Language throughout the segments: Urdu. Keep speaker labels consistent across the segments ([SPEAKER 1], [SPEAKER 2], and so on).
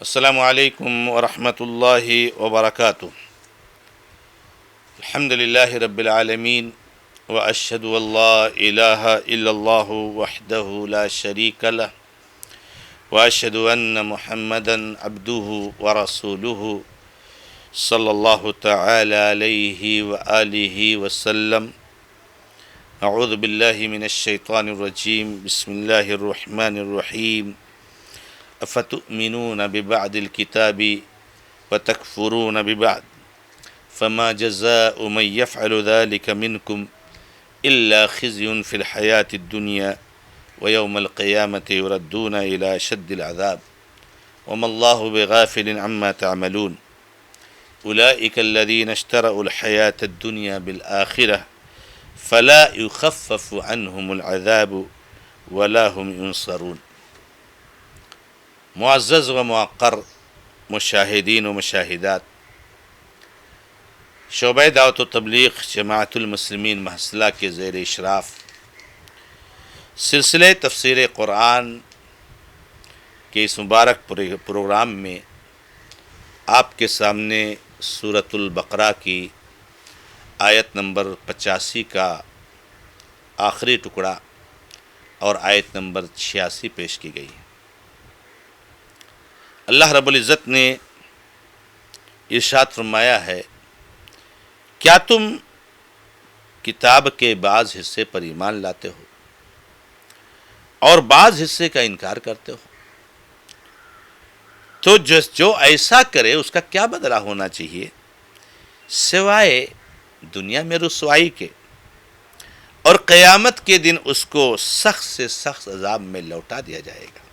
[SPEAKER 1] السلام علیکم ورحمۃ اللہ وبرکاتہ۔ الحمد للہ رب العالمین واشہد ان لا الہ الا اللہ وحدہ لا شریک لہ واشہد ان محمدا عبدہ ورسولہ صلی اللہ تعالی علیہ وآلہ وسلم۔ اعوذ باللہ من الشیطان الرجیم، بسم اللہ الرحمن الرحیم۔ افتؤمنون ببعض الكتاب وتكفرون ببعض فما جزاء من يفعل ذلك منكم إلا خزي في الحياة الدنيا ويوم القيامة يردون إلى أشد العذاب وما الله بغافل عما تعملون أولئك الذين اشتروا الحياة الدنيا بالآخرة فلا يخفف عنهم العذاب ولا هم ينصرون۔ معزز و موقر مشاہدین و مشاہدات، شعبہ دعوت و تبلیغ جماعت المسلمین محصلہ کے زیر اشراف سلسلے تفسیر قرآن کے اس مبارک پروگرام میں آپ کے سامنے سورۃ البقرہ کی آیت نمبر 85 کا آخری ٹکڑا اور آیت نمبر 86 پیش کی گئی ہے۔ اللہ رب العزت نے ارشاد فرمایا ہے، کیا تم کتاب کے بعض حصے پر ایمان لاتے ہو اور بعض حصے کا انکار کرتے ہو؟ تو جو ایسا کرے اس کا کیا بدلہ ہونا چاہیے سوائے دنیا میں رسوائی کے، اور قیامت کے دن اس کو سخت سے سخت عذاب میں لوٹا دیا جائے گا،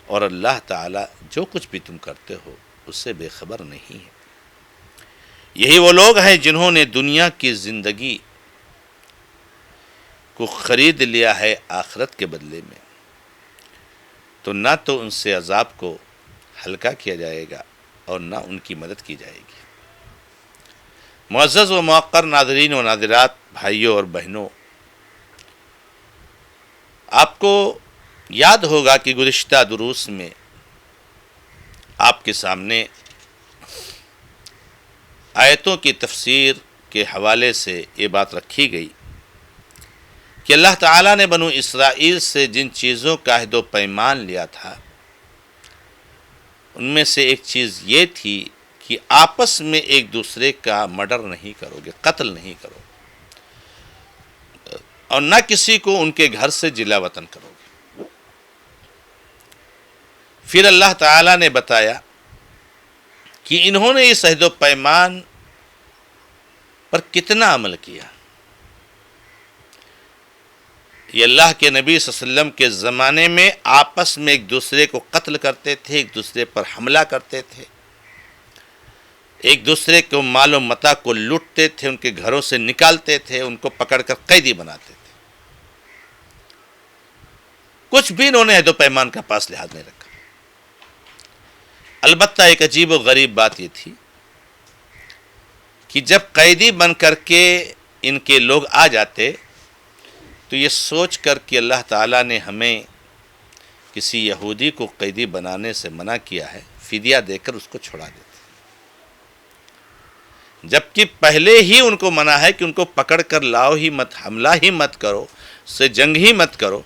[SPEAKER 1] اور اللہ تعالیٰ جو کچھ بھی تم کرتے ہو اس سے بے خبر نہیں ہے۔ یہی وہ لوگ ہیں جنہوں نے دنیا کی زندگی کو خرید لیا ہے آخرت کے بدلے میں، تو نہ تو ان سے عذاب کو ہلکا کیا جائے گا اور نہ ان کی مدد کی جائے گی۔ معزز و موقر ناظرین و ناظرات، بھائیوں اور بہنوں، آپ کو یاد ہوگا کہ گزشتہ دروس میں آپ کے سامنے آیتوں کی تفسیر کے حوالے سے یہ بات رکھی گئی کہ اللہ تعالیٰ نے بنو اسرائیل سے جن چیزوں کا عہد و پیمان لیا تھا ان میں سے ایک چیز یہ تھی کہ آپس میں ایک دوسرے کا مرڈر نہیں کرو گے، قتل نہیں کرو گے، اور نہ کسی کو ان کے گھر سے جلا وطن کرو گے۔ پھر اللہ تعالیٰ نے بتایا کہ انہوں نے اس عہد و پیمان پر کتنا عمل کیا۔ یہ اللہ کے نبی صلی اللہ علیہ وسلم کے زمانے میں آپس میں ایک دوسرے کو قتل کرتے تھے، ایک دوسرے پر حملہ کرتے تھے، ایک دوسرے کو مال و متاع کو لوٹتے تھے، ان کے گھروں سے نکالتے تھے، ان کو پکڑ کر قیدی بناتے تھے۔ کچھ بھی انہوں نے عہد و پیمان کا پاس لحاظ نہیں رکھا۔ البتہ ایک عجیب و غریب بات یہ تھی کہ جب قیدی بن کر کے ان کے لوگ آ جاتے تو یہ سوچ کر کہ اللہ تعالیٰ نے ہمیں کسی یہودی کو قیدی بنانے سے منع کیا ہے، فدیہ دے کر اس کو چھڑا دیتے، جبکہ پہلے ہی ان کو منع ہے کہ ان کو پکڑ کر لاؤ ہی مت، حملہ ہی مت کرو، اس سے جنگ ہی مت کرو۔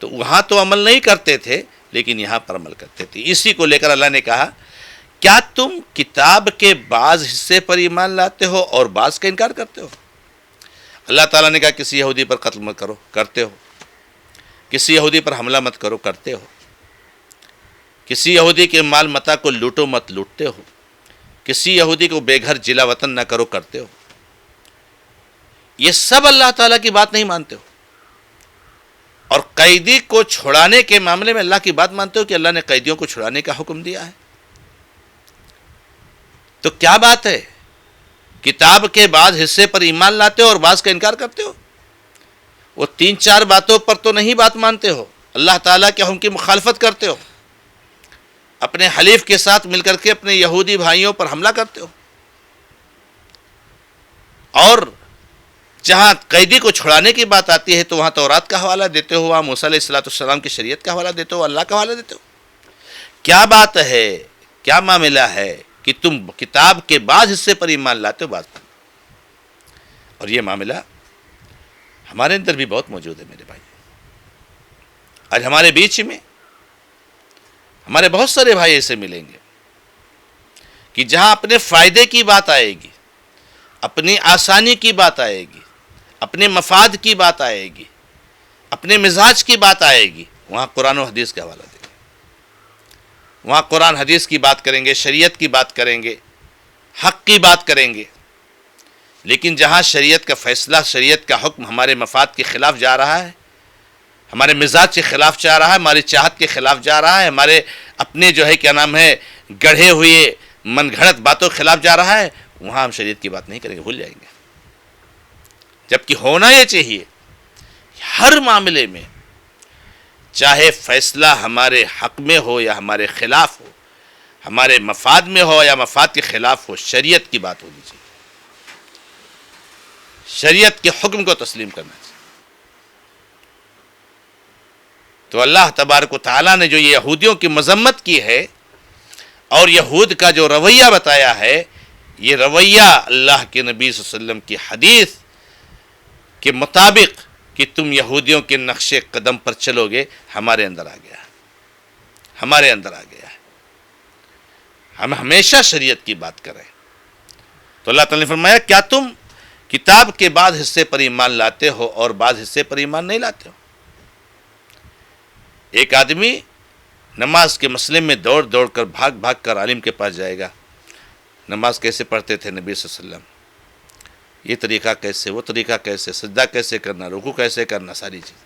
[SPEAKER 1] تو وہاں تو عمل نہیں کرتے تھے لیکن یہاں پر عمل کرتے تھے۔ اسی کو لے کر اللہ نے کہا، کیا تم کتاب کے بعض حصے پر ایمان لاتے ہو اور بعض کا انکار کرتے ہو؟ اللہ تعالیٰ نے کہا کسی یہودی پر قتل مت کرو، کرتے ہو۔ کسی یہودی پر حملہ مت کرو، کرتے ہو۔ کسی یہودی کے مال متاع کو لوٹو مت، لوٹتے ہو۔ کسی یہودی کو بے گھر جلا وطن نہ کرو، کرتے ہو۔ یہ سب اللہ تعالیٰ کی بات نہیں مانتے ہو، اور قیدی کو چھڑانے کے معاملے میں اللہ کی بات مانتے ہو کہ اللہ نے قیدیوں کو چھڑانے کا حکم دیا ہے۔ تو کیا بات ہے؟ کتاب کے بعض حصے پر ایمان لاتے ہو اور بعض کا انکار کرتے ہو۔ وہ 3-4 باتوں پر تو نہیں بات مانتے ہو، اللہ تعالیٰ کے حکم کی مخالفت کرتے ہو، اپنے حلیف کے ساتھ مل کر کے اپنے یہودی بھائیوں پر حملہ کرتے ہو، اور جہاں قیدی کو چھڑانے کی بات آتی ہے تو وہاں تورات کا حوالہ دیتے ہو، وہاں موسیٰ علیہ السلام کی شریعت کا حوالہ دیتے ہو، اللہ کا حوالہ دیتے ہو۔ کیا بات ہے، کیا معاملہ ہے کہ تم کتاب کے بعض حصے پر ایمان لاتے ہو، بعض پر؟ اور یہ معاملہ ہمارے اندر بھی بہت موجود ہے میرے بھائی۔ آج ہمارے بیچ میں ہمارے بہت سارے بھائی ایسے ملیں گے کہ جہاں اپنے فائدے کی بات آئے گی، اپنی آسانی کی بات آئے گی، اپنے مفاد کی بات آئے گی، اپنے مزاج کی بات آئے گی، وہاں قرآن و حدیث کا حوالہ دیں گے، وہاں قرآن حدیث کی بات کریں گے، شریعت کی بات کریں گے، حق کی بات کریں گے۔ لیکن جہاں شریعت کا فیصلہ، شریعت کا حکم ہمارے مفاد کے خلاف جا رہا ہے، ہمارے مزاج کے خلاف جا رہا ہے، ہماری چاہت کے خلاف جا رہا ہے، ہمارے اپنے جو ہے کیا نام ہے گڑھے ہوئے من گھڑت باتوں کے خلاف جا رہا ہے، وہاں ہم شریعت کی بات نہیں کریں گے، بھول جائیں گے۔ جبکہ ہونا یہ چاہیے ہر معاملے میں، چاہے فیصلہ ہمارے حق میں ہو یا ہمارے خلاف ہو، ہمارے مفاد میں ہو یا مفاد کے خلاف ہو، شریعت کی بات ہونی چاہیے، شریعت کے حکم کو تسلیم کرنا چاہیے۔ تو اللہ تبارک و تعالیٰ نے جو یہ یہودیوں کی مذمت کی ہے اور یہود کا جو رویہ بتایا ہے، یہ رویہ اللہ کے نبی صلی اللہ علیہ وسلم کی حدیث کے مطابق کہ تم یہودیوں کے نقش قدم پر چلو گے، ہمارے اندر آ گیا ہے، ہمارے اندر آ گیا ہے۔ ہم ہمیشہ شریعت کی بات کریں۔ تو اللہ تعالیٰ نے فرمایا کیا تم کتاب کے بعض حصے پر ایمان لاتے ہو اور بعض حصے پر ایمان نہیں لاتے ہو؟ ایک آدمی نماز کے مسئلے میں دوڑ دوڑ کر بھاگ بھاگ کر عالم کے پاس جائے گا، نماز کیسے پڑھتے تھے نبی صلی اللہ علیہ وسلم، یہ طریقہ کیسے، وہ طریقہ کیسے، سجدہ کیسے کرنا، رکوع کیسے کرنا، ساری چیز۔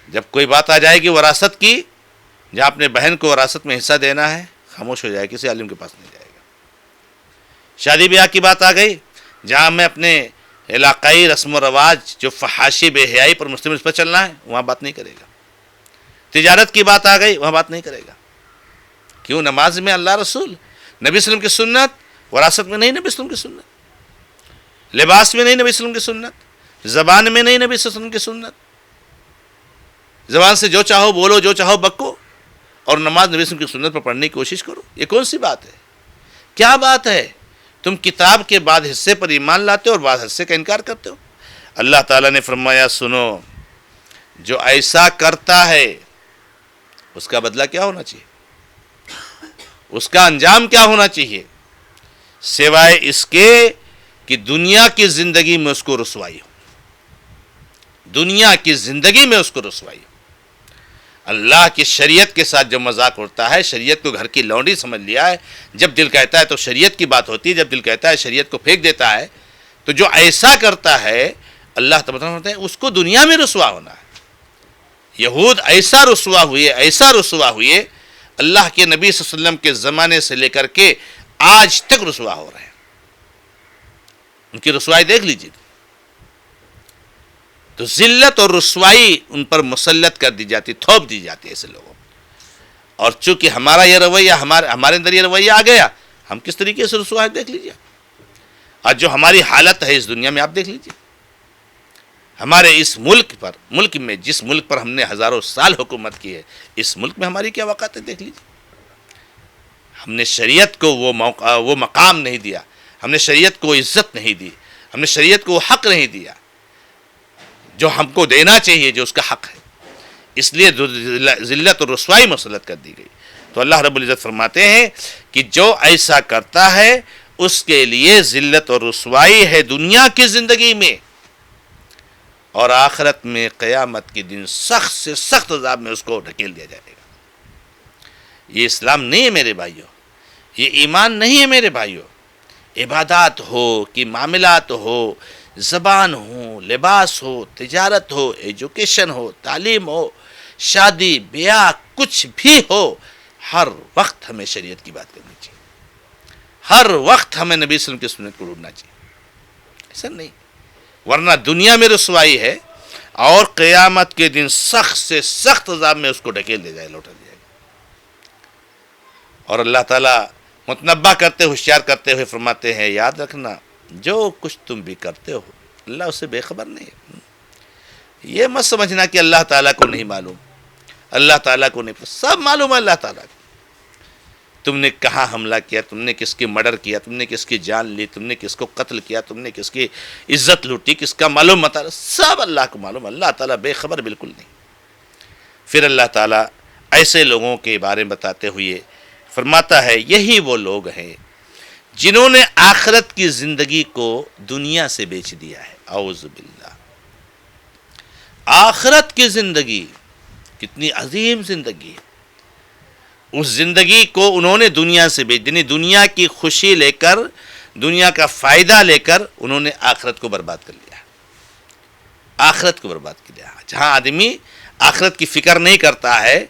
[SPEAKER 1] جب کوئی بات آ جائے گی وراثت کی، جہاں اپنے بہن کو وراثت میں حصہ دینا ہے، خاموش ہو جائے، کسی عالم کے پاس نہیں جائے گا۔ شادی بیاہ کی بات آ گئی، جہاں میں اپنے علاقائی رسم و رواج جو فحاشی بے حیائی پر مشتمل اس پر چلنا ہے، وہاں بات نہیں کرے گا۔ تجارت کی بات آ گئی، وہاں بات نہیں کرے گا۔ کیوں؟ نماز میں اللہ رسول نبی صلی اللہ علیہ وسلم کی سنت، وراثت میں نہیں نبی صلی اللہ علیہ وسلم کی سنت، لباس میں نہیں نبی صلی اللہ علیہ وسلم کی سنت، زبان میں نہیں نبی صلی اللہ علیہ وسلم کی سنت۔ زبان سے جو چاہو بولو، جو چاہو بکو، اور نماز نبی صلی اللہ علیہ وسلم کی سنت پر پڑھنے کی کوشش کرو۔ یہ کون سی بات ہے؟ کیا بات ہے؟ تم کتاب کے بعد حصے پر ایمان لاتے ہو اور بعض حصے کا انکار کرتے ہو۔ اللہ تعالیٰ نے فرمایا سنو، جو ایسا کرتا ہے اس کا بدلہ کیا ہونا چاہیے، اس کا انجام کیا ہونا چاہیے، سوائے اس کے کہ دنیا کی زندگی میں اس کو رسوائی ہو، دنیا کی زندگی میں اس کو رسوائی ہو۔ اللہ کی شریعت کے ساتھ جو مذاق اڑتا ہے، شریعت کو گھر کی لونڈی سمجھ لیا ہے، جب دل کہتا ہے تو شریعت کی بات ہوتی ہے، جب دل کہتا ہے شریعت کو پھینک دیتا ہے، تو جو ایسا کرتا ہے اللہ تعالیٰ اس کو دنیا میں رسوا ہونا ہے۔ یہود ایسا رسوا ہوئے، ایسا رسوا ہوئے، اللہ کے نبی صلی اللہ علیہ وسلم کے زمانے سے لے کر کے آج تک رسوا ہو رہے ہیں۔ ان کی رسوائی دیکھ لیجیے، تو ذلت اور رسوائی ان پر مسلط کر دی جاتی، تھوپ دی جاتی ہے ایسے لوگوں پر۔ اور چونکہ ہمارا یہ رویہ، ہمارے اندر یہ رویہ آ گیا، ہم کس طریقے سے رسوا ہے دیکھ لیجیے۔ آج جو ہماری حالت ہے اس دنیا میں آپ دیکھ لیجیے، ہمارے اس ملک میں جس ملک پر ہم نے ہزاروں سال حکومت کی ہے، اس ملک میں ہماری کیا وقت ہے دیکھ لیجیے۔ ہم نے شریعت کو وہ مقام نہیں دیا، ہم نے شریعت کو عزت نہیں دی، ہم نے شریعت کو وہ حق نہیں دیا جو ہم کو دینا چاہیے، جو اس کا حق ہے۔ اس لیے ذلت اور رسوائی مسلط کر دی گئی۔ تو اللہ رب العزت فرماتے ہیں کہ جو ایسا کرتا ہے اس کے لیے ذلت اور رسوائی ہے دنیا کی زندگی میں، اور آخرت میں قیامت کے دن سخت سے سخت عذاب میں اس کو ڈھکیل دیا جائے گا۔ یہ اسلام نہیں ہے میرے بھائیوں، یہ ایمان نہیں ہے میرے بھائیوں۔ عبادات ہو کہ معاملات ہو، زبان ہو، لباس ہو، تجارت ہو، ایجوکیشن ہو، تعلیم ہو، شادی بیاہ، کچھ بھی ہو، ہر وقت ہمیں شریعت کی بات کرنی چاہیے، ہر وقت ہمیں نبی صلی اللہ علیہ وسلم کی سنت کو ڈھونڈنا چاہیے۔ ایسا نہیں، ورنہ دنیا میں رسوائی ہے اور قیامت کے دن سخت سے سخت عذاب میں اس کو ڈھکیل دیا جائے، لوٹا دیا جائے۔ اور اللہ تعالیٰ متنبہ کرتے، ہوشیار کرتے ہوئے فرماتے ہیں یاد رکھنا جو کچھ تم بھی کرتے ہو اللہ اس سے بے خبر نہیں ہے۔ یہ مت سمجھنا کہ اللہ تعالیٰ کو نہیں معلوم، اللہ تعالیٰ کو نہیں، سب معلوم ہے اللہ تعالیٰ کو۔ تم نے کہاں حملہ کیا، تم نے کس کی مرڈر کیا، تم نے کس کی جان لی، تم نے کس کو قتل کیا، تم نے کس کی عزت لوٹی، کس کا معلوم مطالعہ، سب اللہ کو معلوم. اللہ تعالیٰ بے خبر بالکل نہیں. پھر اللہ تعالیٰ ایسے لوگوں کے بارے میں بتاتے ہوئے فرماتا ہے یہی وہ لوگ ہیں جنہوں نے آخرت کی زندگی کو دنیا سے بیچ دیا ہے. اعوذ باللہ. آخرت کی زندگی کتنی عظیم زندگی ہے، اس زندگی کو انہوں نے دنیا سے بیچ، یعنی دنیا کی خوشی لے کر، دنیا کا فائدہ لے کر انہوں نے آخرت کو برباد کر لیا. آخرت کو برباد کر لیا. جہاں آدمی آخرت کی فکر نہیں کرتا ہے،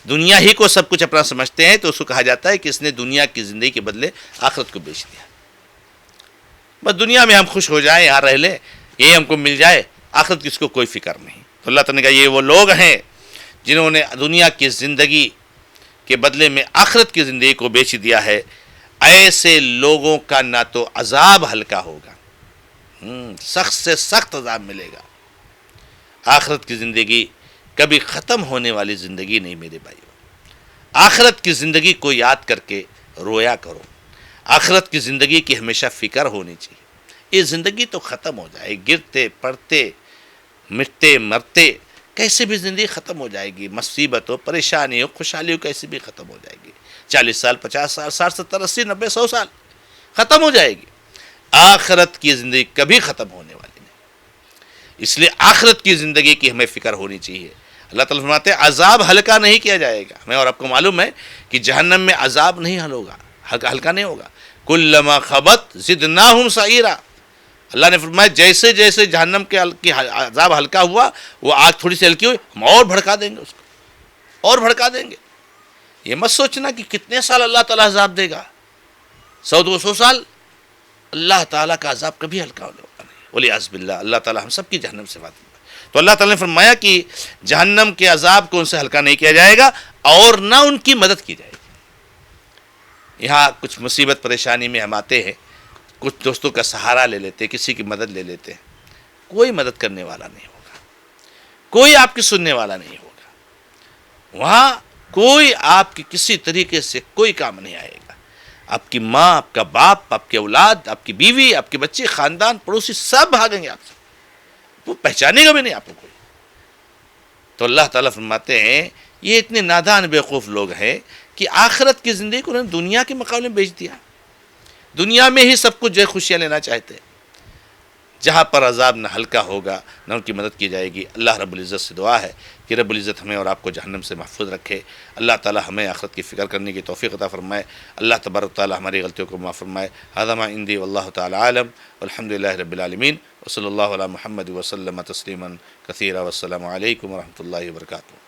[SPEAKER 1] دنیا ہی کو سب کچھ اپنا سمجھتے ہیں، تو اس کو کہا جاتا ہے کہ اس نے دنیا کی زندگی کے بدلے آخرت کو بیچ دیا. بس دنیا میں ہم خوش ہو جائیں، یہاں رہ لیں، یہ ہم کو مل جائے، آخرت کی اس کو کوئی فکر نہیں. تو اللہ تعالیٰ نے کہا یہ وہ لوگ ہیں جنہوں نے دنیا کی زندگی کے بدلے میں آخرت کی زندگی کو بیچ دیا ہے. ایسے لوگوں کا نہ تو عذاب ہلکا ہوگا، سخت سے سخت عذاب ملے گا. آخرت کی زندگی کبھی ختم ہونے والی زندگی نہیں میرے بھائیو. آخرت کی زندگی کو یاد کر کے رویا کرو. آخرت کی زندگی کی ہمیشہ فکر ہونی چاہیے. یہ زندگی تو ختم ہو جائے، گرتے پڑتے مٹتے مرتے کیسے بھی زندگی ختم ہو جائے گی. مصیبت ہو، پریشانی ہو، خوشحالی ہو، کیسے بھی ختم ہو جائے گی. 40 سال، 50 سال، 60، 70، 80، 90، 100 سال ختم ہو جائے گی. آخرت کی زندگی کبھی ختم ہونے والی نہیں. اس لیے آخرت کی زندگی کی ہمیں فکر ہونی چاہیے. اللہ تعالیٰ فرماتے ہیں عذاب ہلکا نہیں کیا جائے گا. ہمیں اور آپ کو معلوم ہے کہ جہنم میں عذاب نہیں ہلکا نہیں ہوگا. کلما خبت زدناہم سعیرا. اللہ نے فرمایا جیسے جیسے جہنم کے عذاب ہلکا ہوا، وہ آگ تھوڑی سی ہلکی ہوئی، ہم اور بھڑکا دیں گے اس کو، اور بھڑکا دیں گے. یہ مت سوچنا کہ کتنے سال اللہ تعالیٰ عذاب دے گا، 100-200 سال. اللہ تعالیٰ کا عذاب کبھی ہلکا ہوگا نہیں. ولیعذ باللہ. اللہ تعالیٰ ہم سب کی جہنم سے بات. تو اللہ تعالیٰ نے فرمایا کہ جہنم کے عذاب کو ان سے ہلکا نہیں کیا جائے گا اور نہ ان کی مدد کی جائے گی. یہاں کچھ مصیبت پریشانی میں ہم آتے ہیں، کچھ دوستوں کا سہارا لے لیتے ہیں، کسی کی مدد لے لیتے ہیں. کوئی مدد کرنے والا نہیں ہوگا، کوئی آپ کی سننے والا نہیں ہوگا. وہاں کوئی آپ کی کسی طریقے سے کوئی کام نہیں آئے گا. آپ کی ماں، آپ کا باپ، آپ کی اولاد، آپ کی بیوی، آپ کے بچے، خاندان، پڑوسی سب بھاگیں گے آپ سے. وہ پہچانے گا بھی نہیں آپ کو کوئی. تو اللہ تعالیٰ فرماتے ہیں یہ اتنے نادان بیوقوف لوگ ہیں کہ آخرت کی زندگی کو انہوں نے دنیا کے مقابلے میں بیچ دیا. دنیا میں ہی سب کچھ جو ہے خوشیاں لینا چاہتے ہیں. جہاں پر عذاب نہ ہلکا ہوگا نہ ان کی مدد کی جائے گی. اللہ رب العزت سے دعا ہے کہ رب العزت ہمیں اور آپ کو جہنم سے محفوظ رکھے. اللہ تعالیٰ ہمیں آخرت کی فکر کرنے کی توفیق عطا فرمائے. اللہ تبارک تعالیٰ ہماری غلطیوں کو معاف فرمائے. ھذا ما عندی واللہ تعالیٰ عالم والحمد للہ رب العالمین وصلی اللہ علی محمد وسلم تسلیما کثیرا والسلام علیکم ورحمۃ اللہ وبرکاتہ.